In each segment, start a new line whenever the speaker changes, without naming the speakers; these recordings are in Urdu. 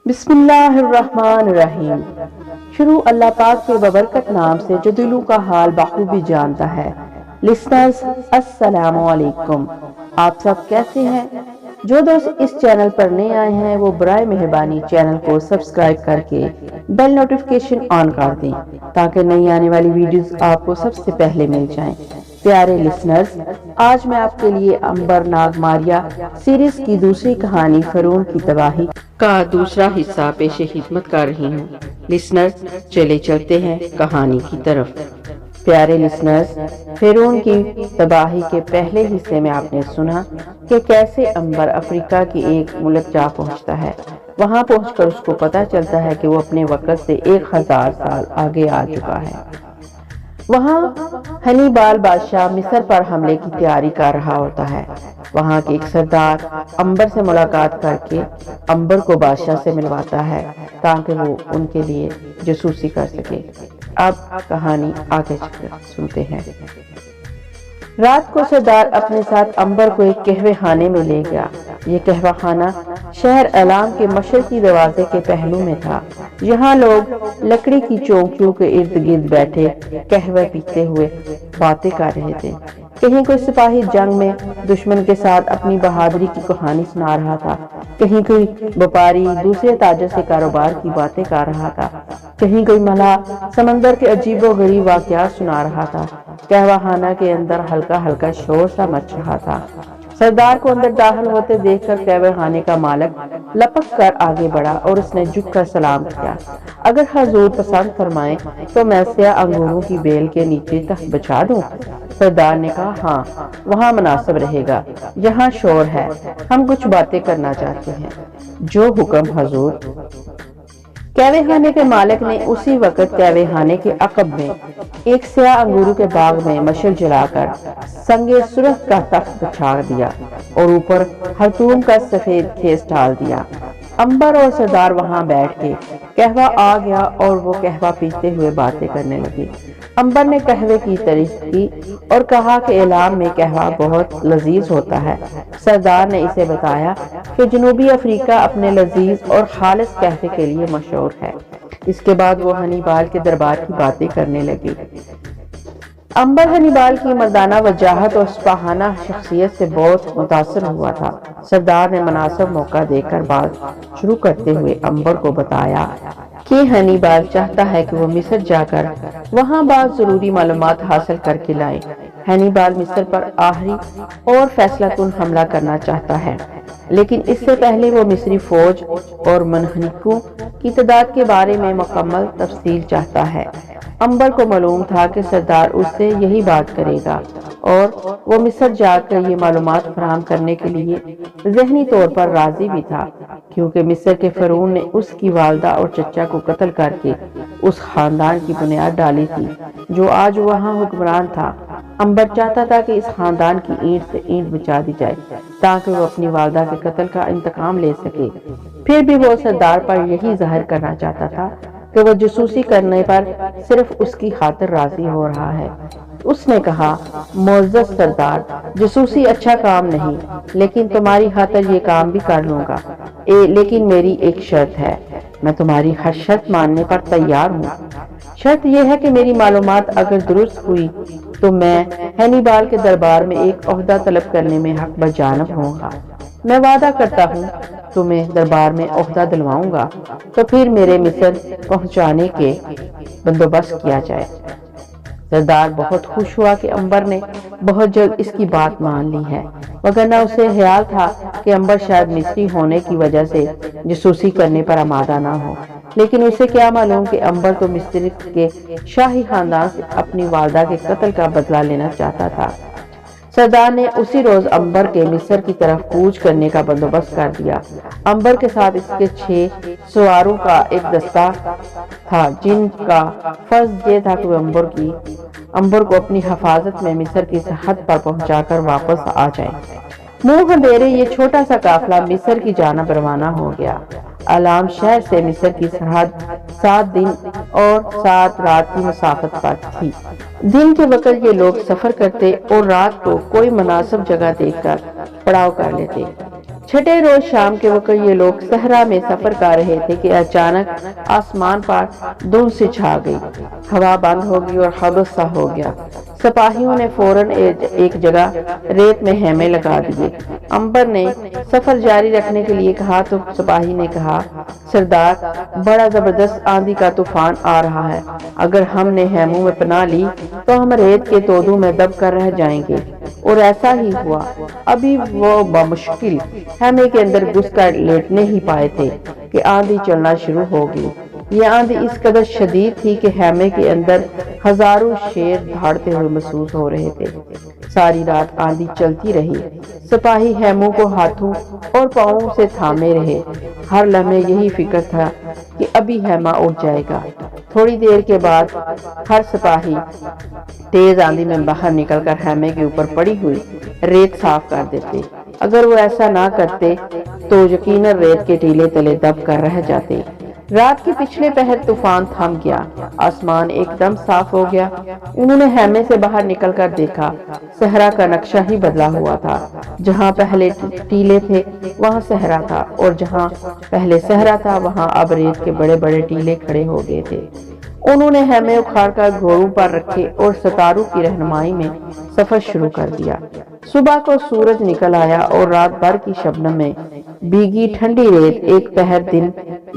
بسم اللہ الرحمن الرحیم۔ شروع اللہ پاک کے ببرکت نام سے جو دلوں کا حال بخوبی جانتا ہے۔ لسنرز السلام علیکم، آپ سب کیسے ہیں؟ جو دوست اس چینل پر نئے آئے ہیں وہ برائے مہربانی چینل کو سبسکرائب کر کے بیل نوٹیفیکیشن آن کر دیں تاکہ نئی آنے والی ویڈیوز آپ کو سب سے پہلے مل جائیں۔ پیارے لسنرز، آج میں آپ کے لیے امبر ناگ ماریا سیریز کی دوسری کہانی فرعون کی تباہی کا دوسرا حصہ پیش خدمت کر رہی ہوں۔ لسنرز، چلے چلتے ہیں کہانی کی طرف۔ پیارے لسنرز، فرعون کی تباہی کے پہلے حصے میں آپ نے سنا کہ کیسے امبر افریقہ کی ایک ملک جا پہنچتا ہے۔ وہاں پہنچ کر اس کو پتہ چلتا ہے کہ وہ اپنے وقت سے 1000 سال آگے آ چکا ہے۔ وہاں ہنیبال بادشاہ مصر پر حملے کی تیاری کر رہا ہوتا ہے۔ وہاں کے ایک سردار امبر سے ملاقات کر کے امبر کو بادشاہ سے ملواتا ہے تاکہ وہ ان کے لیے جاسوسی کر سکے۔ اب کہانی آگے سنتے ہیں۔ رات کو سردار اپنے ساتھ امبر کو ایک قہوے خانے میں لے گیا۔ یہ قہوہ خانہ شہر اعلام کے مشرقی دروازے کے پہلو میں تھا۔ یہاں لوگ لکڑی کی چوکیوں کے ارد گرد بیٹھے قہوہ پیتے ہوئے باتیں کر رہے تھے۔ کہیں کوئی سپاہی جنگ میں دشمن کے ساتھ اپنی بہادری کی کہانی سنا رہا تھا، کہیں کوئی وپاری دوسرے تاجر سے کاروبار کی باتیں کر رہا تھا، کہیں کوئی ملاح سمندر کے عجیب و غریب واقعات سنا رہا تھا۔ قہوہ خانہ کے اندر ہلکا ہلکا شور سا مچ رہا تھا۔ سردار کو اندر داخل ہوتے دیکھ کر قہوہ خانے کا مالک لپک کر آگے بڑھا اور اس نے جھک کر سلام کیا۔ اگر حضور پسند فرمائیں تو میں سیاہ انگوروں کی بیل کے نیچے تخت بچھا دوں؟ سردار نے کہا، ہاں، وہاں مناسب رہے گا، یہاں شور ہے، ہم کچھ باتیں کرنا چاہتے ہیں۔ جو حکم حضور۔ قہوہ خانے کے مالک نے اسی وقت قہوہ خانے کے عقب میں ایک سیاہ انگوروں کے باغ میں مشعل جلا کر سنگ سرخ کا تخت بچھا دیا اور اوپر خرطوم کا سفید خیز ڈال دیا۔ امبر اور سردار وہاں بیٹھ کے قہوہ آ گیا اور وہ قہوہ پیتے ہوئے باتیں کرنے لگے۔ امبر نے قہوے کی تعریف کی اور کہا کہ اعلام میں قہوہ بہت لذیذ ہوتا ہے۔ سردار نے اسے بتایا کہ جنوبی افریقہ اپنے لذیذ اور خالص قہوے کے لیے مشہور ہے۔ اس کے بعد وہ ہنیبال کے دربار کی باتیں کرنے لگے۔ امبر ہنیبال کی مردانہ وجاہت اور سپاہانہ شخصیت سے بہت متاثر ہوا تھا۔ سردار نے مناسب موقع دے کر بات شروع کرتے ہوئے امبر کو بتایا کہ ہنیبال چاہتا ہے کہ وہ مصر جا کر وہاں بعض ضروری معلومات حاصل کر کے لائے۔ ہنیبال مصر پر آخری اور فیصلہ کن حملہ کرنا چاہتا ہے، لیکن اس سے پہلے وہ مصری فوج اور منہنکوں کی تعداد کے بارے میں مکمل تفصیل چاہتا ہے۔ امبر کو معلوم تھا کہ سردار اس سے یہی بات کرے گا اور وہ مصر جا کر یہ معلومات فراہم کرنے کے لیے ذہنی طور پر راضی بھی تھا، کیونکہ مصر کے فرعون نے اس کی والدہ اور چچا کو قتل کر کے اس خاندان کی بنیاد ڈالی تھی جو آج وہاں حکمران تھا۔ امبر چاہتا تھا کہ اس خاندان کی اینٹ سے اینٹ بچا دی جائے تاکہ وہ اپنی والدہ کے قتل کا انتقام لے سکے۔ پھر بھی وہ سردار پر یہی ظاہر کرنا چاہتا تھا کہ وہ جاسوسی کرنے پر صرف اس کی خاطر راضی ہو رہا ہے۔ اس نے کہا، معزز سردار، جاسوسی اچھا کام نہیں، لیکن تمہاری خاطر یہ کام بھی کر لوں گا، لیکن میری ایک شرط ہے۔ میں تمہاری ہر شرط ماننے پر تیار ہوں۔ شرط یہ ہے کہ میری معلومات اگر درست ہوئی تو میں ہنیبال کے دربار میں ایک عہدہ طلب کرنے میں حق بجانب ہوں گا۔ میں وعدہ کرتا ہوں تمہیں دربار میں عہدہ دلواؤں گا تو پھر میرے مصر پہنچانے کے بندوبست کیا جائے۔ سردار بہت خوش ہوا کہ امبر نے بہت جلد اس کی بات مان لی ہے، وگرنہ اسے خیال تھا کہ امبر شاید مصری ہونے کی وجہ سے جاسوسی کرنے پر آمادہ نہ ہو، لیکن اسے کیا معلوم کہ امبر تو مصر کے شاہی خاندان سے اپنی والدہ کے قتل کا بدلہ لینا چاہتا تھا۔ سردار نے اسی روز امبر کے مصر کی طرف کوچ کرنے کا بندوبست کر دیا۔ امبر کے ساتھ اس کے 6 سواروں کا ایک دستہ تھا جن کا فرض یہ تھا کہ وہ امبر کو اپنی حفاظت میں مصر کی سرحد پر پہنچا کر واپس آ جائیں۔ منہ اندھیرے یہ چھوٹا سا قافلہ مصر کی جانب روانہ ہو گیا۔ اعلام شہر سے مصر کی سرحد 7 دن اور 7 رات کی مسافت پر تھی۔ دن کے وقت یہ لوگ سفر کرتے اور رات کو کوئی مناسب جگہ دیکھ کر پڑاؤ کر لیتے۔ چھٹے روز شام کے وقت یہ لوگ صحرا میں سفر کر رہے تھے کہ اچانک آسمان پر دھند سی چھا گئی، ہوا بند ہو گئی اور حبس سا ہو گیا۔ سپاہیوں نے فوراً ایک جگہ ریت میں خیمے لگا دیے۔ امبر نے سفر جاری رکھنے کے لیے کہا تو سپاہی نے کہا، سردار، بڑا زبردست آندھی کا طوفان آ رہا ہے، اگر ہم نے خیموں میں پناہ لی تو ہم ریت کے تودوں میں دب کر رہ جائیں گے۔ اور ایسا ہی ہوا۔ ابھی وہ بمشکل خیمے کے اندر گھس کر لیٹنے ہی پائے تھے کہ آندھی چلنا شروع ہو گئی۔ یہ آندھی اس قدر شدید تھی کہ خیمے کے اندر ہزاروں شیر دھاڑتے ہوئے محسوس ہو رہے تھے۔ ساری رات آندھی چلتی رہی۔ سپاہی خیموں کو ہاتھوں اور پاؤں سے تھامے رہے۔ ہر لمحے یہی فکر تھا کہ ابھی خیمہ اٹھ جائے گا۔ تھوڑی دیر کے بعد ہر سپاہی تیز آندھی میں باہر نکل کر خیمے کے اوپر پڑی ہوئی ریت صاف کر دیتے۔ اگر وہ ایسا نہ کرتے تو یقیناً ریت کے ٹیلے تلے دب کر رہ جاتے۔ رات کے پچھلے پہر طوفان تھم گیا، آسمان ایک دم صاف ہو گیا۔ انہوں نے خیمے سے باہر نکل کر دیکھا، صحرا کا نقشہ ہی بدلا ہوا تھا۔ جہاں پہلے ٹیلے تھے وہاں صحرا تھا، اور جہاں پہلے صحرا تھا وہاں اب ریت کے بڑے بڑے ٹیلے کھڑے ہو گئے تھے۔ انہوں نے خیمے اکھاڑ کر گھوڑوں پر رکھے اور ستاروں کی رہنمائی میں سفر شروع کر دیا۔ صبح کو سورج نکل آیا اور رات بھر کی شبنم میں بھیگی ٹھنڈی ریت ایک پہر دن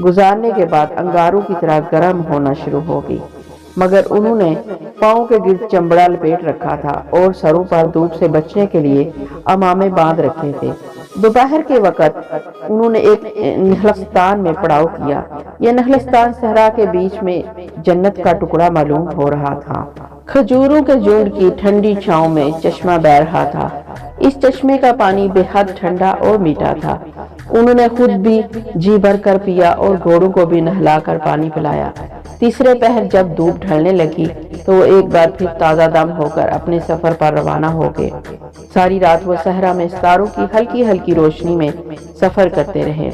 گزارنے کے بعد انگاروں کی طرح گرم ہونا شروع ہو گئی، مگر انہوں نے پاؤں کے گرد چمڑا لپیٹ رکھا تھا اور سروں پر دھوپ سے بچنے کے لیے عمامے باندھ رکھے تھے۔ دوپہر کے وقت انہوں نے ایک نخلستان میں پڑاؤ کیا۔ یہ نخلستان صحرا کے بیچ میں جنت کا ٹکڑا معلوم ہو رہا تھا۔ کھجوروں کے جھنڈ کی ٹھنڈی چھاؤں میں چشمہ بہہ رہا تھا۔ اس چشمے کا پانی بے حد ٹھنڈا اور میٹھا تھا۔ انہوں نے خود بھی جی بھر کر پیا اور گھوڑوں کو بھی نہلا کر پانی پلایا۔ تیسرے پہر جب دھوپ ڈھلنے لگی تو وہ ایک بار پھر تازہ دم ہو کر اپنے سفر پر روانہ ہو گئے۔ ساری رات وہ صحرا میں ستاروں کی ہلکی ہلکی روشنی میں سفر کرتے رہے۔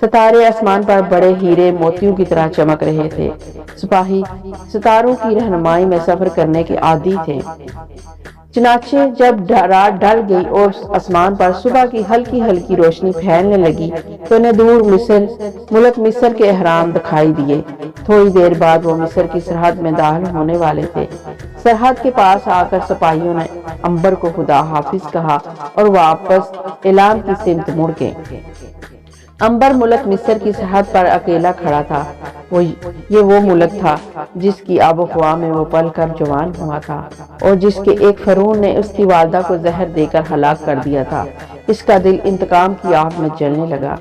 ستارے آسمان پر بڑے ہیرے موتیوں کی طرح چمک رہے تھے۔ سپاہی ستاروں کی رہنمائی میں سفر کرنے کے عادی تھے۔ چنانچہ جب رات ڈھل گئی اور آسمان پر صبح کی ہلکی ہلکی روشنی پھیلنے لگی تو انہیں دور ملک مصر کے اہرام دکھائی دیے۔ تھوڑی دیر بعد وہ مصر کی سرحد میں داخل ہونے والے تھے۔ سرحد کے پاس آ کر سپاہیوں نے امبر کو خدا حافظ کہا اور واپس اعلام کی سمت مڑ گئے۔ امبر ملک مصر کی سرحد پر اکیلا کھڑا تھا۔ یہ وہ ملک تھا جس کی آب و ہوا میں وہ پل کر جوان ہوا تھا اور جس کے ایک فرعون نے اس کی والدہ کو زہر دے کر ہلاک کر دیا تھا۔ اس کا دل انتقام کی آگ میں جلنے لگا۔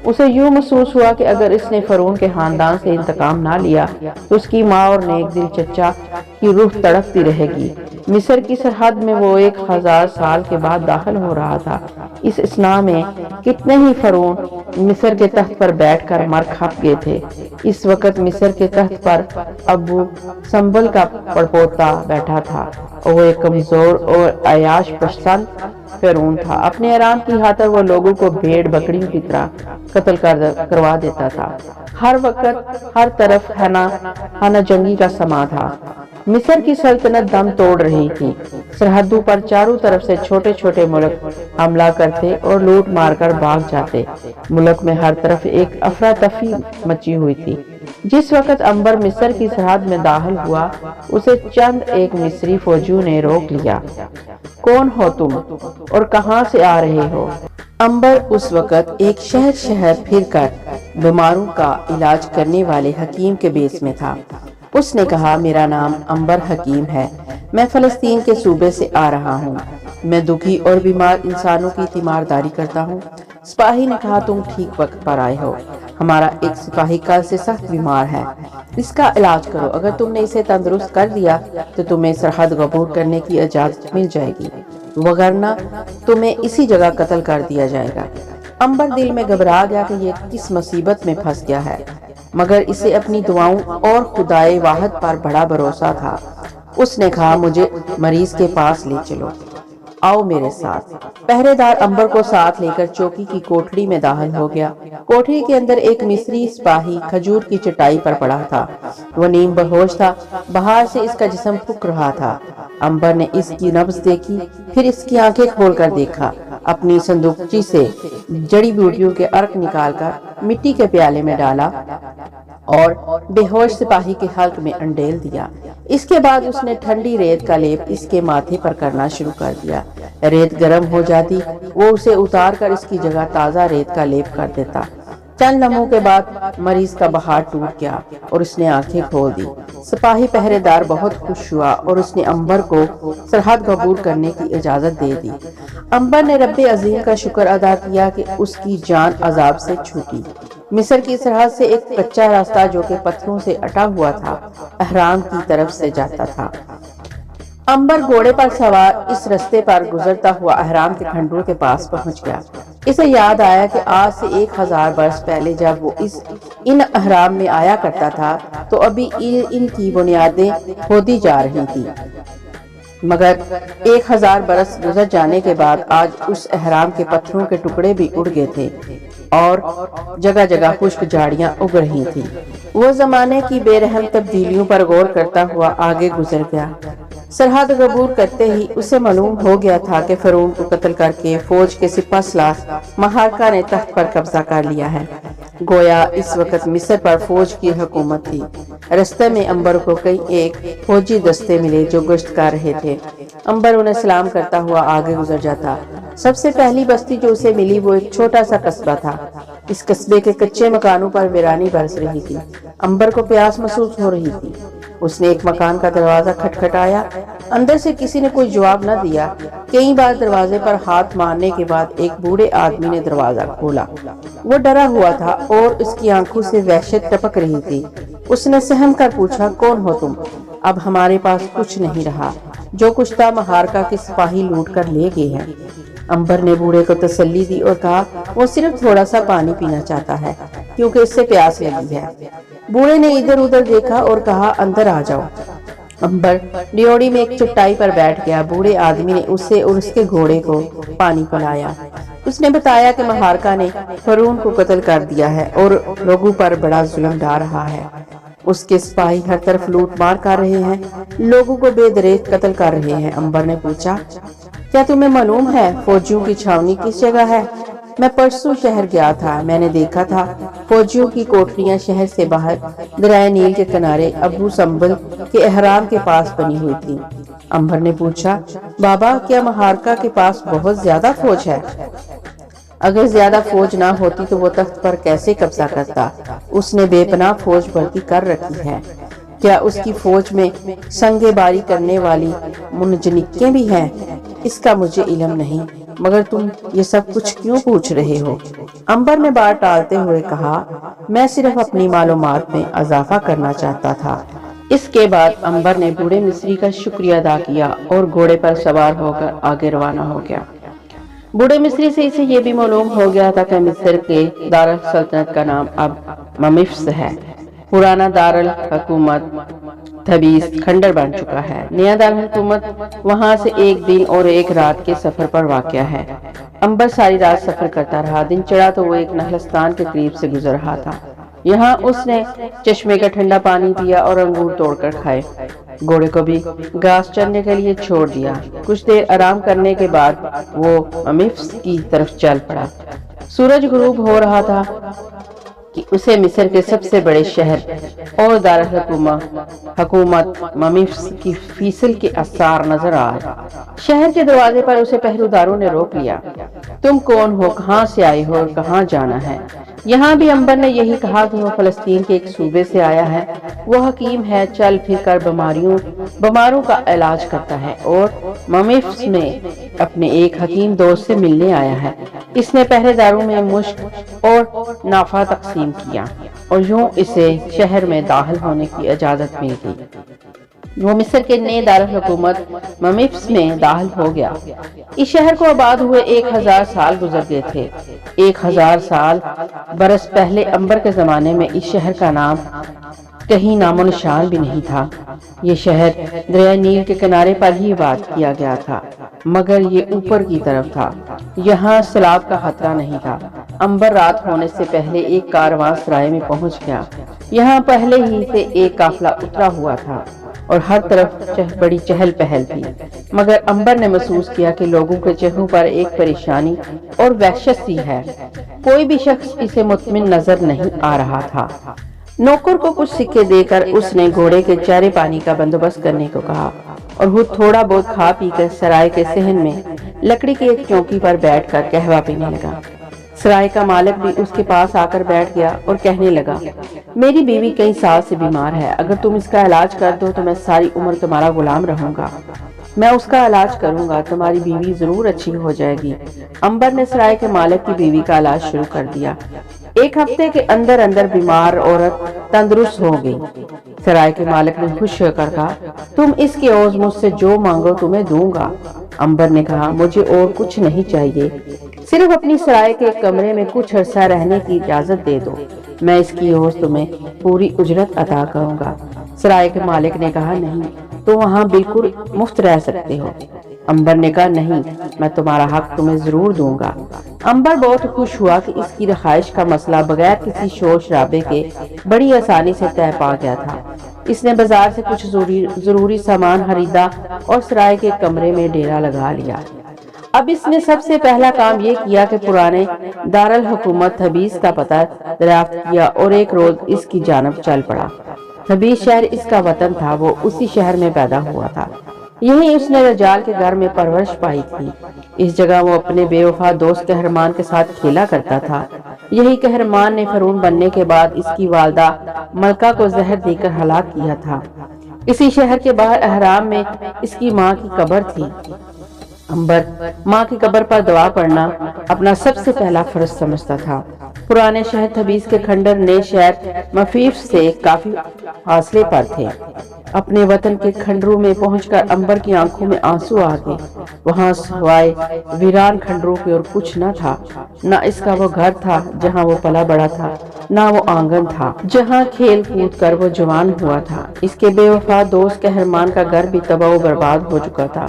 اسے یوں محسوس ہوا کہ اگر اس نے فرعون کے خاندان سے انتقام نہ لیا تو اس کی ماں اور نیک دل چچا کی روح تڑپتی رہے گی۔ مصر کی سرحد میں وہ 1000 سال کے بعد داخل ہو رہا تھا۔ اس اثناء میں کتنے ہی فرعون مصر کے تخت پر بیٹھ کر مر کھپ گئے تھے۔ اس وقت مصر کے تخت پر ابو سمبل کا پڑپوتا بیٹھا تھا۔ وہ ایک کمزور اور عیاش پسند فرعون تھا۔ اپنے آرام کی خاطر وہ لوگوں کو بھیڑ بکریوں کی طرح قتل کروا دیتا تھا۔ ہر وقت ہر طرف خانہ جنگی کا سما تھا۔ مصر کی سلطنت دم توڑ رہی تھی۔ سرحدوں پر چاروں طرف سے چھوٹے چھوٹے ملک حملہ کرتے اور لوٹ مار کر بھاگ جاتے۔ ملک میں ہر طرف ایک افراتفری مچی ہوئی تھی۔ جس وقت امبر مصر کی سرحد میں داخل ہوا اسے چند ایک مصری فوجیوں نے روک لیا۔ کون ہو تم اور کہاں سے آ رہے ہو؟ امبر اس وقت ایک شہر پھر کر بیماروں کا علاج کرنے والے حکیم کے بیس میں تھا۔ اس نے کہا، میرا نام امبر حکیم ہے، میں فلسطین کے صوبے سے آ رہا ہوں، میں دکھی اور بیمار انسانوں کی تیمارداری کرتا ہوں۔ سپاہی نے کہا، تم ٹھیک وقت پر آئے ہو، ہمارا ایک سپاہی کل سے سخت بیمار ہے، اس کا علاج کرو، اگر تم نے اسے تندرست کر دیا تو تمہیں سرحد عبور کرنے کی اجازت مل جائے گی، وگرنہ تمہیں اسی جگہ قتل کر دیا جائے گا۔ امبر دل میں گھبرا گیا کہ یہ کس مصیبت میں پھنس گیا ہے، مگر اسے اپنی دعاؤں اور خدائے واحد پر بڑا بھروسہ تھا۔ اس نے کہا، مجھے مریض کے پاس لے چلو، آؤ میرے ساتھ۔ پہرے دار امبر کو ساتھ لے کر چوکی کی کوٹڑی میں داخل ہو گیا۔ کوٹڑی کے اندر ایک مصری سپاہی کھجور کی چٹائی پر پڑا تھا۔ وہ نیم بہوش تھا، بہار سے اس کا جسم پھک رہا تھا۔ امبر نے اس کی نبض دیکھی، پھر اس کی آنکھیں کھول کر دیکھا۔ اپنی صندوقچی سے جڑی بوٹیوں کے عرق نکال کر مٹی کے پیالے میں ڈالا اور بے ہوش سپاہی کے حلق میں انڈیل دیا۔ اس کے بعد اس نے ٹھنڈی ریت کا لیپ اس کے ماتھے پر کرنا شروع کر دیا۔ ریت گرم ہو جاتی، وہ اسے اتار کر اس کی جگہ تازہ ریت کا لیپ کر دیتا۔ چند لمحوں کے بعد مریض کا بخار ٹوٹ گیا اور اس نے آنکھیں کھول دی۔ سپاہی پہرے دار بہت خوش ہوا اور اس نے عنبر کو سرحد عبور کرنے کی اجازت دے دی۔ عنبر نے رب عظیم کا شکر ادا کیا کہ اس کی جان عذاب سے چھوٹی۔ مصر کی سرحد سے ایک کچا راستہ جو کہ پتھروں سے اٹا ہوا تھا، احرام کی طرف سے جاتا تھا۔ عنبر گھوڑے پر سوار اس رستے پر گزرتا ہوا احرام کے کھنڈروں کے پاس پہنچ گیا۔ اسے یاد آیا کہ آج سے 1000 برس پہلے جب وہ ان احرام میں آیا کرتا تھا تو ابھی ان کی بنیادیں کھودی جا رہی تھی، مگر 1000 برس گزر جانے کے بعد آج اس احرام کے پتھروں کے ٹکڑے بھی اڑ گئے تھے اور جگہ جگہ خشک جھاڑیاں اگ رہی تھی۔ وہ زمانے کی بے رحم تبدیلیوں پر غور کرتا ہوا آگے گزر گیا۔ سرحد عبور کرتے ہی اسے معلوم ہو گیا تھا کہ فرعون کو قتل کر کے فوج کے سپہ سالار مہارکا نے تخت پر قبضہ کر لیا ہے۔ گویا اس وقت مصر پر فوج کی حکومت تھی۔ رستے میں عنبر کو کئی ایک فوجی دستے ملے جو گشت کر رہے تھے۔ عنبر انہیں سلام کرتا ہوا آگے گزر جاتا۔ سب سے پہلی بستی جو اسے ملی وہ ایک چھوٹا سا قصبہ تھا۔ اس قصبے کے کچے مکانوں پر ویرانی برس رہی تھی۔ عنبر کو پیاس محسوس ہو رہی تھی۔ اس نے ایک مکان کا دروازہ کھٹکھٹایا۔ اندر سے کسی نے کوئی جواب نہ دیا۔ کئی بار دروازے پر ہاتھ مارنے کے بعد ایک بوڑھے آدمی نے دروازہ کھولا۔ وہ ڈرا ہوا تھا اور اس کی آنکھوں سے وحشت ٹپک رہی تھی۔ اس نے سہم کر پوچھا، کون ہو تم؟ اب ہمارے پاس کچھ نہیں رہا، جو کچھ تھا مہارکا کے سپاہی لوٹ کر لے گئے ہیں۔ عنبر نے بوڑھے کو تسلی دی اور کہا وہ صرف تھوڑا سا پانی پینا چاہتا ہے کیونکہ اس سے پیاس لگی ہے۔ بوڑھے نے ادھر ادھر دیکھا اور کہا اندر آ جاؤ۔ عنبر ڈیوڑی میں ایک چٹائی پر بیٹھ گیا۔ بوڑھے آدمی نے اسے اور اس کے گھوڑے کو پانی پلایا۔ اس نے بتایا کہ مہارکا نے فرعون کو قتل کر دیا ہے اور لوگوں پر بڑا ظلم ڈھا رہا ہے۔ اس کے سپاہی ہر طرف لوٹ مار کر رہے ہیں، لوگوں کو بے دریغ قتل کر رہے ہیں۔ عنبر نے پوچھا، کیا تمہیں معلوم ہے فوجیوں کی چھاونی کس جگہ ہے؟ میں پرسوں شہر گیا تھا، میں نے دیکھا تھا فوجیوں کی کوٹریاں شہر سے باہر دریائے نیل کے کنارے ابو سمبل کے احرام کے پاس بنی ہوئی تھی۔ عنبر نے پوچھا، بابا کیا مہارکا کے پاس بہت زیادہ فوج ہے؟ اگر زیادہ فوج نہ ہوتی تو وہ تخت پر کیسے قبضہ کرتا؟ اس نے بے پناہ فوج بھرتی کر رکھی ہے۔ کیا اس کی فوج میں سنگے باری کرنے والی منجنیقیں بھی ہیں؟ اس کا مجھے علم نہیں، مگر تم یہ سب کچھ کیوں پوچھ رہے ہو؟ عنبر نے بات ٹالتے ہوئے کہا، میں صرف اپنی معلومات میں اضافہ کرنا چاہتا تھا۔ اس کے بعد عنبر نے بوڑھے مصری کا شکریہ ادا کیا اور گھوڑے پر سوار ہو کر آگے روانہ ہو گیا۔ بوڑھے مصری سے اسے یہ بھی معلوم ہو گیا تھا کہ مصر کے دارالسلطنت کا نام اب ممفس ہے۔ پرانا دارالحکومت تھبیس کھنڈر بن چکا ہے۔ نیا دارالحکومت وہاں سے ایک دن اور ایک رات کے سفر پر واقع ہے۔ عنبر ساری رات سفر کرتا رہا۔ دن چڑھا تو وہ ایک نخلستان کے قریب سے گزر رہا تھا۔ یہاں اس نے چشمے کا ٹھنڈا پانی پیا اور انگور توڑ کر کھائے۔ گھوڑے کو بھی گھاس چرنے کے لیے چھوڑ دیا۔ کچھ دیر آرام کرنے کے بعد وہ ممفس کی طرف چل پڑا۔ سورج غروب ہو رہا تھا کہ اسے مصر کے سب سے بڑے شہر اور دارالحکومت ممفس کی فیصل کے آثار نظر آئے۔ شہر کے دروازے پر اسے پہروداروں نے روک لیا۔ تم کون ہو، کہاں سے آئے ہو اور کہاں جانا ہے؟ یہاں بھی عنبر نے یہی کہا کہ وہ فلسطین کے ایک صوبے سے آیا ہے۔ وہ حکیم ہے، چل پھر کر بیماروں کا علاج کرتا ہے اور ممفس میں اپنے ایک حکیم دوست سے ملنے آیا ہے۔ اس نے پہرے داروں میں مشق اور نافع تقسیم کیا اور یوں اسے شہر میں داخل ہونے کی اجازت مل گئی۔ وہ مصر کے نئے دارالحکومت ممفس میں داخل ہو گیا۔ اس شہر کو آباد ہوئے 1000 سال گزر گئے تھے۔ 1000 سال برس پہلے عنبر کے زمانے میں اس شہر کا نام کہیں نام و نشان بھی نہیں تھا۔ یہ شہر دریائے نیل کے کنارے پر ہی آباد کیا گیا تھا، مگر یہ اوپر کی طرف تھا۔ یہاں سیلاب کا خطرہ نہیں تھا۔ عنبر رات ہونے سے پہلے ایک کارواں سرائے میں پہنچ گیا۔ یہاں پہلے ہی سے ایک قافلہ اترا ہوا تھا۔ اور ہر طرف بڑی چہل پہل تھی، مگر عنبر نے محسوس کیا کہ لوگوں کے چہروں پر ایک پریشانی اور وحشت سی ہے۔ کوئی بھی شخص اسے مطمئن نظر نہیں آ رہا تھا۔ نوکر کو کچھ سکے دے کر اس نے گھوڑے کے چارے پانی کا بندوبست کرنے کو کہا اور خود تھوڑا بہت کھا پی کر سرائے کے صحن میں لکڑی کی ایک چوکی پر بیٹھ کر قہوہ پینے لگا۔ سرائے کا مالک بھی اس کے پاس آ کر بیٹھ گیا اور کہنے لگا، میری بیوی کئی سال سے بیمار ہے، اگر تم اس کا علاج کر دو تو میں ساری عمر تمہارا غلام رہوں گا۔ میں اس کا علاج کروں گا، تمہاری بیوی ضرور اچھی ہو جائے گی۔ عنبر نے سرائے کے مالک کی بیوی کا علاج شروع کر دیا۔ ایک ہفتے کے اندر اندر بیمار عورت تندرست ہو گئی۔ سرائے کے مالک نے خوش ہو کر کہا، تم اس کے عوض مجھ سے جو مانگو تمہیں دوں گا۔ عنبر نے کہا، مجھے اور کچھ نہیں چاہیے، صرف اپنی سرائے کے کمرے میں کچھ عرصہ رہنے کی اجازت دے دو، میں اس کی عوض تمہیں پوری اجرت عطا کروں گا۔ سرائے کے مالک نے کہا، نہیں، تو وہاں بالکل مفت رہ سکتے ہو۔ عنبر نے کہا، نہیں، میں تمہارا حق تمہیں ضرور دوں گا۔ عنبر بہت خوش ہوا کہ اس کی رہائش کا مسئلہ بغیر کسی شور شرابے کے بڑی آسانی سے طے پا گیا تھا۔ اس نے بازار سے کچھ ضروری سامان خریدا اور سرائے کے کمرے میں ڈیرا لگا لیا۔ اب اس نے سب سے پہلا کام یہ کیا کہ پرانے دارالحکومت تھبیس کا پتہ دریافت کیا اور ایک روز اس کی جانب چل پڑا۔ تھبیس شہر اس کا وطن تھا، وہ اسی شہر میں پیدا ہوا تھا، یہی اس نے رجال کے گھر میں پرورش پائی تھی۔ اس جگہ وہ اپنے بے وفا دوست قہرمان کے ساتھ کھیلا کرتا تھا۔ یہی قہرمان نے فرعون بننے کے بعد اس کی والدہ ملکہ کو زہر دے کر ہلاک کیا تھا۔ اسی شہر کے باہر احرام میں اس کی ماں کی قبر تھی۔ عنبر ماں کی قبر پر دعا پڑھنا اپنا سب سے پہلا فرض سمجھتا تھا۔ پرانے شہر تھبیس کے کھنڈر نئے شہر مفیف سے کافی فاصلے پر تھے۔ اپنے وطن کے کھنڈروں میں پہنچ کر عنبر کی آنکھوں میں آنسو آ گئے۔ وہاں سوائے ویران کھنڈروں کے اور کچھ نہ تھا، نہ اس کا وہ گھر تھا جہاں وہ پلا بڑا تھا، نہ وہ آنگن تھا جہاں کھیل کود کر وہ جوان ہوا تھا۔ اس کے بے وفا دوست قہرمان کا گھر بھی تباہ و برباد ہو چکا تھا۔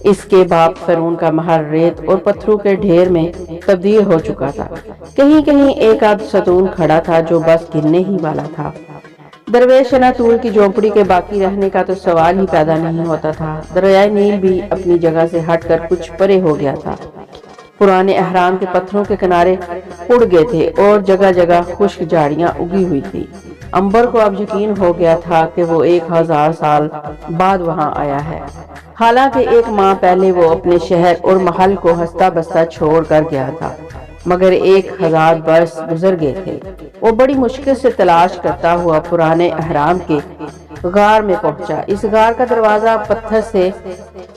اس کے باپ فرعون کا محل ریت اور پتھروں کے ڈھیر میں تبدیل ہو چکا تھا۔ کہیں کہیں ایک آدھ ستون کھڑا تھا جو بس گرنے ہی والا تھا۔ درویش اناطول کی جھونپڑی کے باقی رہنے کا تو سوال ہی پیدا نہیں ہوتا تھا۔ دریائے نیل بھی اپنی جگہ سے ہٹ کر کچھ پرے ہو گیا تھا۔ پرانے احرام کے پتھروں کے کنارے اڑ گئے تھے اور جگہ جگہ خشک جھاڑیاں اگی ہوئی تھی۔ عنبر کو اب یقین ہو گیا تھا کہ وہ 1000 سال بعد وہاں آیا ہے، حالانکہ 1 ماہ پہلے وہ اپنے شہر اور محل کو ہنستا بستا چھوڑ کر گیا تھا، مگر 1000 برس گزر گئے تھے۔ وہ بڑی مشکل سے تلاش کرتا ہوا پرانے احرام کے غار میں پہنچا۔ اس غار کا دروازہ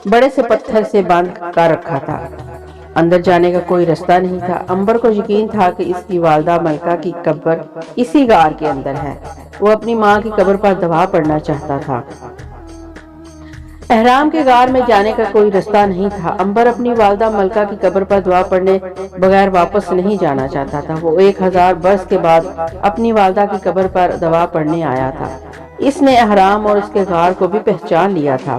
بڑے سے پتھر سے بند کر رکھا تھا، اندر جانے کا کوئی رستہ نہیں تھا۔ عنبر کو یقین تھا کہ اس کی والدہ ملکہ کی قبر اسی غار کے اندر ہے۔ وہ اپنی ماں کی قبر پر دعا پڑھنا چاہتا تھا۔ احرام کے غار میں جانے کا کوئی رستہ نہیں تھا۔ عنبر اپنی والدہ ملکہ کی قبر پر دعا پڑھنے بغیر واپس نہیں جانا چاہتا تھا۔ وہ 1000 برس کے بعد اپنی والدہ کی قبر پر دعا پڑھنے آیا تھا۔ اس نے احرام اور اس کے غار کو بھی پہچان لیا تھا۔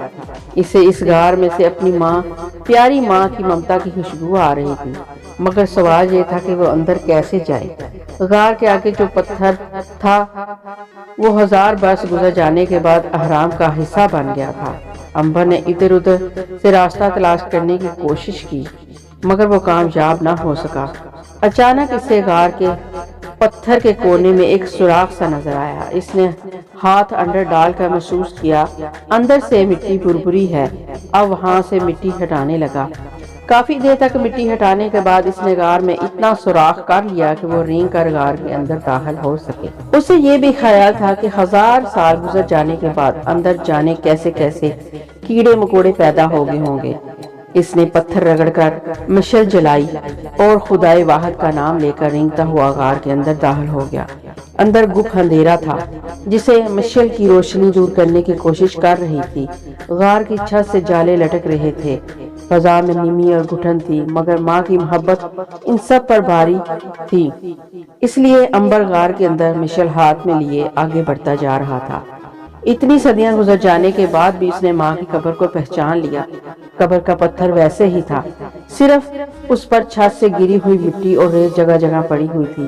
اسے اس غار میں سے اپنی ماں، پیاری ماں کی ممتا کی خوشبو آ رہی تھی، مگر سوال یہ تھا کہ وہ اندر کیسے جائے۔ غار کے آگے جو پتھر تھا وہ 1000 برس گزر جانے کے بعد احرام کا حصہ بن گیا تھا۔ عنبر نے ادھر ادھر سے راستہ تلاش کرنے کی کوشش کی، مگر وہ کامیاب نہ ہو سکا۔ اچانک اسے غار کے پتھر کے کونے میں ایک سوراخ سا نظر آیا۔ اس نے ہاتھ اندر ڈال کر محسوس کیا اندر سے مٹی بھربھری ہے۔ اب وہاں سے مٹی ہٹانے لگا۔ کافی دیر تک مٹی ہٹانے کے بعد اس نے غار میں اتنا سوراخ کر لیا کہ وہ رینگ کر غار کے اندر داخل ہو سکے۔ اسے یہ بھی خیال تھا کہ 1000 سال گزر جانے کے بعد اندر جانے کیسے کیڑے مکوڑے پیدا ہو گئے ہوں گے۔ اس نے پتھر رگڑ کر مشعل جلائی اور خدائے واحد کا نام لے کر رینگتا ہوا غار کے اندر داخل ہو گیا۔ اندر گپ اندھیرا تھا جسے مشعل کی روشنی دور کرنے کی کوشش کر رہی تھی۔ غار کی چھت سے جالے لٹک رہے تھے، فضا میں نمی اور گھٹن تھی، مگر ماں کی محبت ان سب پر بھاری تھی، اس لیے عنبر غار کے اندر مشعل ہاتھ میں لیے آگے بڑھتا جا رہا تھا۔ اتنی صدیاں گزر جانے کے بعد بھی اس نے ماں کی قبر کو پہچان لیا۔ قبر کا پتھر ویسے ہی تھا، صرف اس پر چھت سے گری ہوئی مٹی اور ریت جگہ جگہ پڑی ہوئی تھی۔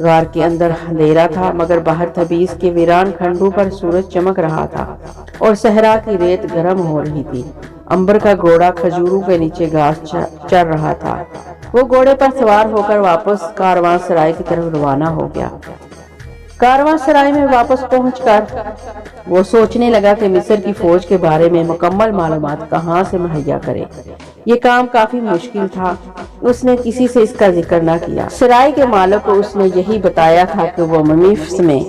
غار کے اندر اندھیرا تھا، مگر باہر تبیز کے ویران کھنڈوں پر سورج چمک رہا تھا اور صحرا کی ریت گرم ہو رہی تھی۔ امبر کا گھوڑا کھجوروں کے نیچے گھاس چر رہا تھا۔ وہ گھوڑے پر سوار ہو کر واپس کاروان سرائے کی طرف روانہ ہو گیا۔ کاروان سرائے میں واپس پہنچ کر وہ سوچنے لگا کہ مصر کی فوج کے بارے میں مکمل معلومات کہاں سے مہیا کرے۔ یہ کام کافی مشکل تھا۔ اس نے کسی سے اس کا ذکر نہ کیا۔ سرائے کے مالک کو اس نے یہی بتایا تھا کہ وہ ممیفس میں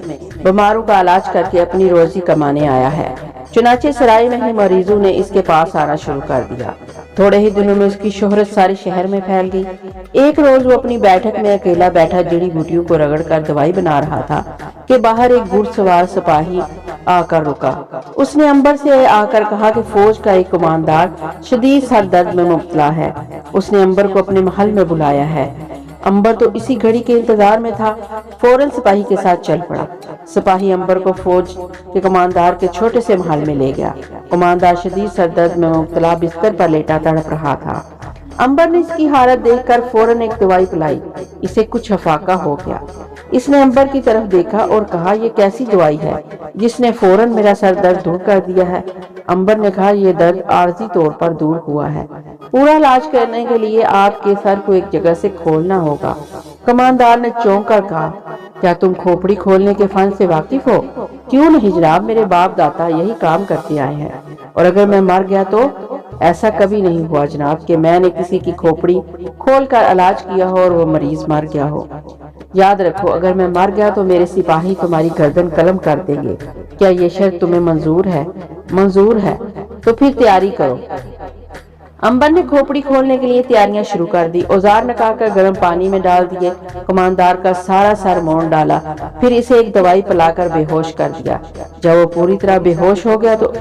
بیماروں کا علاج کر کے اپنی روزی کمانے آیا ہے۔ چنانچہ سرائے میں ہی مریضوں نے اس کے پاس آنا شروع کر دیا۔ تھوڑے ہی دنوں میں اس کی شہرت سارے شہر میں پھیل گئی۔ ایک روز وہ اپنی بیٹھک میں اکیلا بیٹھا جڑی بوٹیوں کو رگڑ کر دوائی بنا رہا تھا کہ باہر ایک گھڑ سوار سپاہی آ کر رکا۔ اس نے امبر سے آ کر کہا کہ فوج کا ایک کماندار شدید سر درد میں مبتلا ہے۔ اس نے امبر کو اپنے محل میں بلایا ہے۔ امبر تو اسی گھڑی کے انتظار میں تھا، فوراً سپاہی کے ساتھ چل پڑا۔ سپاہی امبر کو فوج کے کماندار کے چھوٹے سے محل میں لے گیا۔ کماندار شدید سر درد میں مبتلا بستر پر لیٹا تڑپ رہا تھا۔ امبر نے اس کی حالت دیکھ کر فوراً ایک دوائی پلائی۔ اسے کچھ افاقہ ہو گیا۔ اس نے امبر کی طرف دیکھا اور کہا، یہ کیسی دوائی ہے جس نے فوراً میرا سر درد دور کر دیا ہے؟ امبر نے کہا، یہ درد عارضی طور پر دور ہوا ہے، پورا علاج کرنے کے لیے آپ کے سر کو ایک جگہ سے کھولنا ہوگا۔ کماندار نے چونک کر کہا، کیا تم کھوپڑی کھولنے کے فن سے واقف ہو؟ کیوں نہیں جناب، میرے باپ دادا یہی کام کرتے آئے ہیں، اور اگر میں مر گیا تو؟ ایسا کبھی نہیں ہوا جناب کہ میں نے کسی کی کھوپڑی کھول کر علاج کیا ہو اور وہ مریض مر گیا ہو۔ یاد رکھو، اگر میں مر گیا تو میرے سپاہی تمہاری گردن قلم کر دیں گے۔ کیا یہ شرط تمہیں منظور ہے؟ منظور ہے، تو پھر تیاری کرو۔ امبر نے کھوپڑی کھولنے کے لیے تیاریاں شروع کر دی۔ اوزار نکال کر گرم پانی میں ڈال دیے، کماندار کا سارا سر مونڈ ڈالا، پھر اسے ایک دوائی پلا کر بے ہوش کر دیا۔ جب وہ پوری طرح بے ہوش ہو گیا تو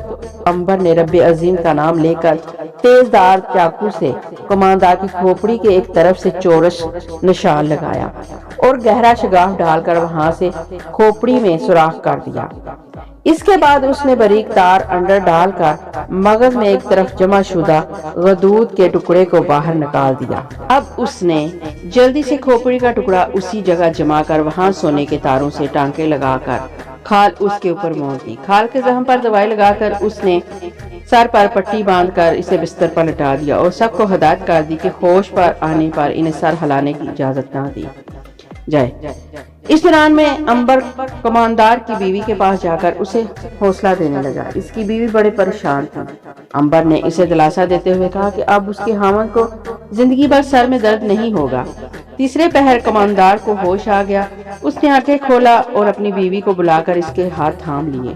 امبر نے رب عظیم کا نام لے کر تیز دار چاقو سے کماندار کی کھوپڑی کے ایک طرف سے چورش نشان لگایا اور گہرا شگاف ڈال کر وہاں سے کھوپڑی میں سوراخ کر دیا۔ اس کے بعد اس نے باریک تار انڈر ڈال کر مغز میں ایک طرف جمع شدہ غدود کے ٹکڑے کو باہر نکال دیا۔ اب اس نے جلدی سے کھوپڑی کا ٹکڑا اسی جگہ جما کر وہاں سونے کے تاروں سے ٹانکے لگا کر کھال اس کے اوپر موڑ دی۔ کھال کے زخم پر دوائی لگا کر اس نے سر پر پٹی باندھ کر اسے بستر پر لٹا دیا اور سب کو ہدایت کر دی کہ ہوش پر آنے پر انہیں سر ہلانے کی اجازت نہ دی جائے۔ اس دوران میں امبر کماندار کی بیوی کے پاس جا کر اسے حوصلہ دینے لگا۔ اس کی بیوی بڑے پریشان تھی۔ امبر نے اسے دلاسا دیتے ہوئے کہا کہ اب اس کے خاوند کو زندگی بھر سر میں درد نہیں ہوگا۔ تیسرے پہر کماندار کو ہوش آ گیا۔ اس نے آنکھیں کھولا اور اپنی بیوی کو بلا کر اس کے ہاتھ تھام لیے۔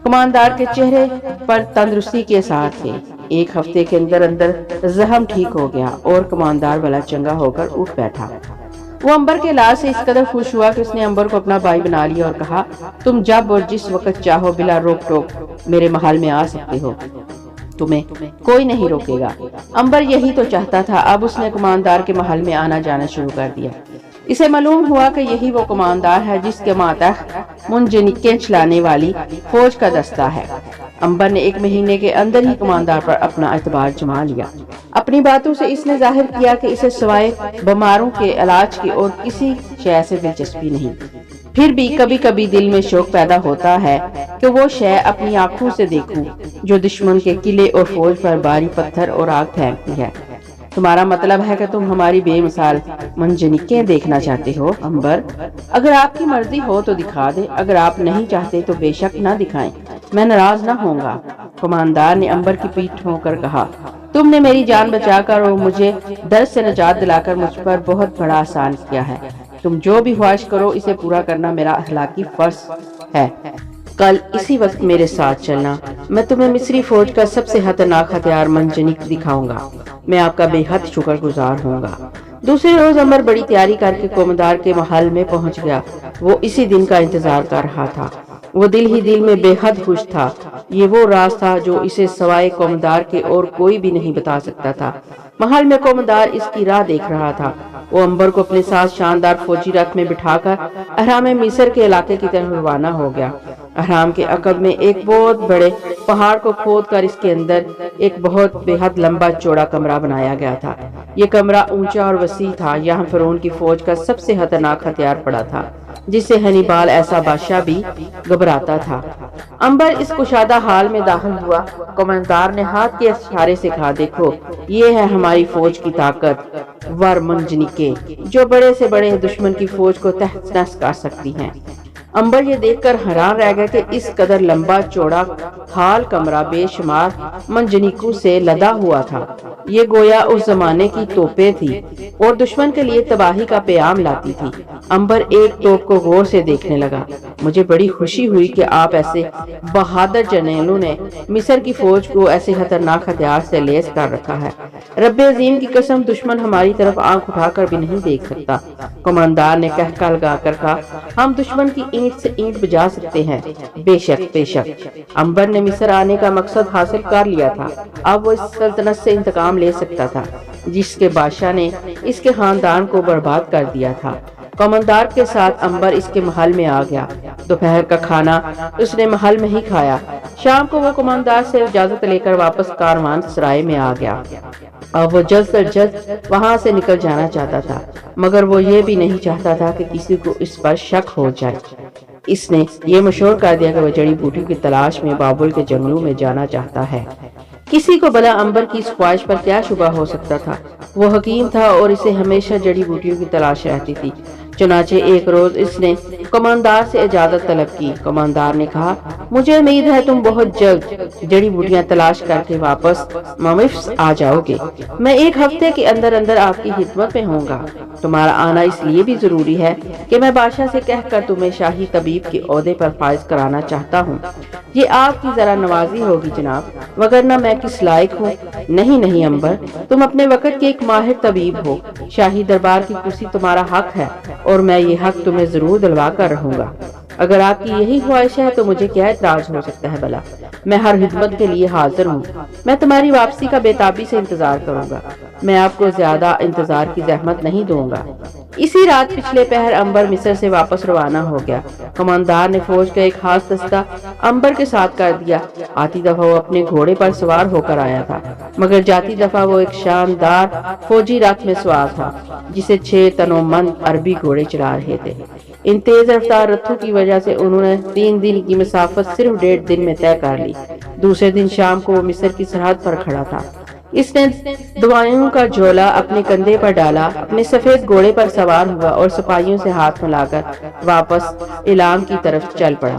کماندار کے چہرے پر تندرستی کے ساتھ تھے۔ ایک ہفتے کے اندر اندر زخم ٹھیک ہو گیا اور کماندار بلا چنگا ہو کر اٹھ بیٹھا۔ وہ امبر کے علاج سے اس قدر خوش ہوا کہ اس نے امبر کو اپنا بھائی بنا لیا اور کہا، تم جب اور جس وقت چاہو بلا روک ٹوک میرے محل میں آ سکتے ہو، تمہیں کوئی نہیں روکے گا۔ امبر یہی تو چاہتا تھا۔ اب اس نے کماندار کے محل میں آنا جانا شروع کر دیا۔ اسے معلوم ہوا کہ یہی وہ کماندار ہے جس کے ماتحت منجنیقیں چلانے والی فوج کا دستہ ہے۔ امبر نے ایک مہینے کے اندر ہی کماندار پر اپنا اعتبار جما لیا۔ اپنی باتوں سے اس نے ظاہر کیا کہ اسے سوائے بیماروں کے علاج کی اور کسی شے سے دلچسپی نہیں۔ پھر بھی کبھی کبھی دل میں شوق پیدا ہوتا ہے کہ وہ شے اپنی آنکھوں سے دیکھوں جو دشمن کے قلعے اور فوج پر بھاری پتھر اور آگ پھینکتی ہے۔ تمہارا مطلب ہے کہ تم ہماری بے مثال منجنیقیں دیکھنا چاہتے ہو امبر؟ اگر آپ کی مرضی ہو تو دکھا دیں، اگر آپ نہیں چاہتے تو بے شک نہ دکھائیں، میں ناراض نہ ہوں گا۔ کماندار نے امبر کی پیٹھ ٹھونک کر کہا، تم نے میری جان بچا کر اور مجھے درد سے نجات دلا کر مجھ پر بہت بڑا احسان کیا ہے۔ تم جو بھی خواہش کرو اسے پورا کرنا میرا اخلاقی فرض ہے۔ کل اسی وقت میرے ساتھ چلنا، میں تمہیں مصری فوج کا سب سے خطرناک ہتھیار منجنیق دکھاؤں گا۔ میں آپ کا بے حد شکر گزار ہوں گا۔ دوسرے روز امبر بڑی تیاری کر کے کماندار کے محل میں پہنچ گیا۔ وہ اسی دن کا انتظار کر رہا تھا۔ وہ دل ہی دل میں بے حد خوش تھا۔ یہ وہ راز تھا جو اسے سوائے کماندار کے اور کوئی بھی نہیں بتا سکتا تھا۔ محل میں کماندار اس کی راہ دیکھ رہا تھا۔ وہ امبر کو اپنے ساتھ شاندار فوجی رتھ میں بٹھا کر اہرام مصر کے علاقے کی طرف روانہ ہو گیا۔ احرام کے عقب میں ایک بہت بڑے پہاڑ کو کھود کر اس کے اندر ایک بہت بے حد لمبا چوڑا کمرہ بنایا گیا تھا۔ یہ کمرہ اونچا اور وسیع تھا۔ یہاں فرعون کی فوج کا سب سے خطرناک ہتھیار پڑا تھا، جس سے ہنیبال ایسا بادشاہ بھی گھبراتا تھا۔ امبر اس کشادہ حال میں داخل ہوا۔ کماندار نے ہاتھ کے اشارے سے کہا، دیکھو یہ ہے ہماری فوج کی طاقت ور منجنیکے، جو بڑے سے بڑے دشمن کی فوج کو تہس نہس کر سکتی ہیں۔ امبر یہ دیکھ کر حیران رہ گیا کہ اس قدر لمبا چوڑا ہال کمرہ بے شمار منجنیکوں سے لدا ہوا تھا۔ یہ گویا اس زمانے کی توپیں تھی اور دشمن کے لیے تباہی کا پیام لاتی تھی۔ امبر ایک توپ کو غور سے دیکھنے لگا۔ مجھے بڑی خوشی ہوئی کہ آپ ایسے بہادر جرنیلوں نے مصر کی فوج کو ایسے خطرناک ہتھیار سے لیس کر رکھا ہے۔ رب عظیم کی قسم، دشمن ہماری طرف آنکھ اٹھا کر بھی نہیں دیکھ سکتا۔ کماندار نے کہکا لگا کر کہا، ہم دشمن کی اینٹ سے اینٹ بجا سکتے ہیں۔ بے شک بے شک۔ امبر نے مصر آنے کا مقصد حاصل کر لیا تھا۔ اب وہ اس سلطنت سے انتقام لے سکتا تھا جس کے بادشاہ نے اس کے خاندان کو برباد کر دیا تھا۔ کماندار کے ساتھ امبر اس کے محل میں آ گیا۔ دوپہر کا کھانا اس نے محل میں ہی کھایا۔ شام کو وہ کماندار سے اجازت لے کر واپس کاروان سرائے میں آ گیا۔ اب وہ جلد سے جلد وہاں سے نکل جانا چاہتا تھا، مگر وہ یہ بھی نہیں چاہتا تھا کہ کسی کو اس پر شک ہو جائے۔ اس نے یہ مشورہ کر دیا کہ وہ جڑی بوٹی کی تلاش میں بابل کے جنگلوں میں جانا چاہتا ہے۔ کسی کو بلا امبر کی اس خواہش پر کیا شبہ ہو سکتا تھا؟ وہ حکیم تھا اور اسے ہمیشہ جڑی بوٹیوں کی تلاش رہتی تھی۔ چنانچہ ایک روز اس نے کماندار سے اجازت طلب کی۔ کماندار نے کہا، مجھے امید ہے تم بہت جلد جڑی بوٹیاں تلاش کر کے واپس ممفس آ جاؤ گے۔ میں ایک ہفتے کے اندر اندر آپ کی خدمت میں ہوں گا۔ تمہارا آنا اس لیے بھی ضروری ہے کہ میں بادشاہ سے کہہ کر تمہیں شاہی طبیب کے عہدے پر فائز کرانا چاہتا ہوں۔ یہ آپ کی ذرا نوازی ہوگی جناب، وگرنہ میں کس لائق ہوں؟ نہیں امبر، تم اپنے وقت کے ایک ماہر طبیب ہو۔ شاہی دربار کی کرسی تمہارا حق ہے اور میں یہ حق تمہیں ضرور دلوا کر رہوں گا۔ اگر آپ کی یہی خواہش ہے تو مجھے کیا اعتراض ہو سکتا ہے بھلا؟ میں ہر خدمت کے لیے حاضر ہوں۔ میں تمہاری واپسی کا بے تابی سے انتظار کروں گا۔ میں آپ کو زیادہ انتظار کی زحمت نہیں دوں گا۔ اسی رات پچھلے پہر امبر مصر سے واپس روانہ ہو گیا۔ کماندار نے فوج کا ایک خاص دستہ امبر کے ساتھ کر دیا۔ آتی دفعہ وہ اپنے گھوڑے پر سوار ہو کر آیا تھا، مگر جاتی دفعہ وہ ایک شاندار فوجی رتھ میں سوار تھا جسے 6 تنومند عربی گھوڑے چلا رہے تھے۔ ان تیز رفتار رتھوں کی وجہ سے انہوں نے 3 دن کی مسافت صرف 1.5 دن میں طے کر لی۔ دوسرے دن شام کو وہ مصر کی سرحد پر کھڑا تھا۔ اس نے دوائیوں کا جھولا اپنے کندھے پر ڈالا، اپنے سفید گھوڑے پر سوار ہوا اور سپاہیوں سے ہاتھ ملا کر واپس ایلام کی طرف چل پڑا۔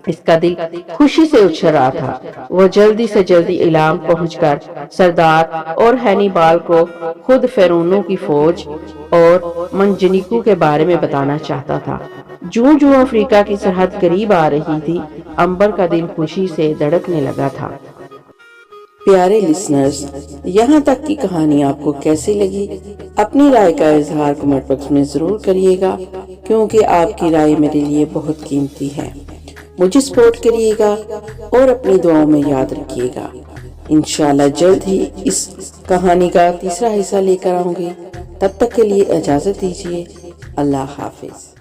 اس کا دل خوشی سے اچھل رہا تھا۔ وہ جلدی سے جلدی ایلام پہنچ کر سردار اور ہینیبال کو خود فرعونوں کی فوج اور منجنیکوں کے بارے میں بتانا چاہتا تھا۔ جوں جوں افریقہ کی سرحد قریب آ رہی تھی، امبر کا دل خوشی سے دھڑکنے لگا تھا۔
پیارے لسنرز، یہاں تک کی کہانی آپ کو کیسی لگی؟ اپنی رائے کا اظہار کمنٹ باکس میں ضرور کریے گا، کیونکہ آپ کی رائے میرے لیے بہت قیمتی ہے۔ مجھے سپورٹ کریے گا اور اپنی دعاؤں میں یاد رکھیے گا۔ انشاءاللہ جلد ہی اس کہانی کا تیسرا حصہ لے کر آؤں گی۔ تب تک کے لیے اجازت دیجیے۔ اللہ حافظ۔